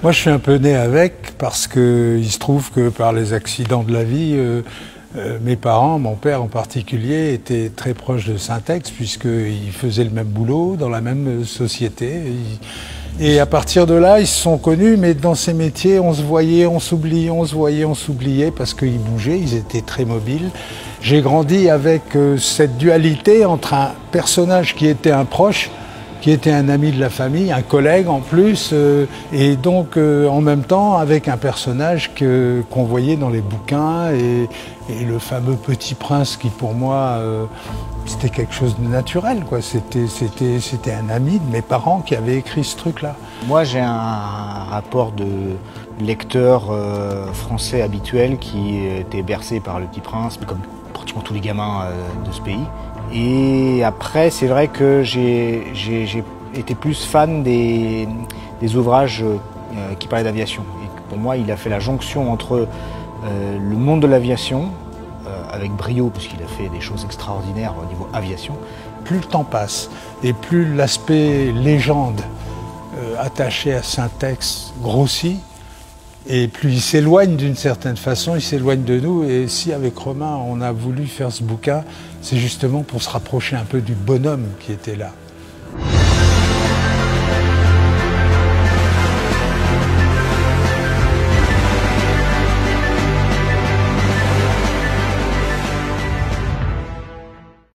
Moi, je suis un peu né avec parce qu'il se trouve que par les accidents de la vie, mes parents, mon père en particulier, étaient très proches de Syntex puisqu'ils faisaient le même boulot dans la même société. Et à partir de là, ils se sont connus, mais dans ces métiers, on se voyait, on s'oubliait, on se voyait, on s'oubliait parce qu'ils bougeaient, ils étaient très mobiles. J'ai grandi avec cette dualité entre un personnage qui était un proche, qui était un ami de la famille, un collègue en plus, et donc en même temps avec un personnage qu'on voyait dans les bouquins et le fameux Petit Prince qui pour moi c'était quelque chose de naturel, quoi. C'était un ami de mes parents qui avait écrit ce truc-là. Moi j'ai un rapport de lecteur français habituel qui était bercé par le Petit Prince, comme pratiquement tous les gamins de ce pays. Et après, c'est vrai que j'ai été plus fan des ouvrages qui parlaient d'aviation. Et pour moi, il a fait la jonction entre le monde de l'aviation, avec brio, puisqu'il a fait des choses extraordinaires au niveau aviation. Plus le temps passe, et plus l'aspect légende attaché à Syntex grossit, et plus il s'éloigne d'une certaine façon, il s'éloigne de nous. Et si avec Romain on a voulu faire ce bouquin, c'est justement pour se rapprocher un peu du bonhomme qui était là.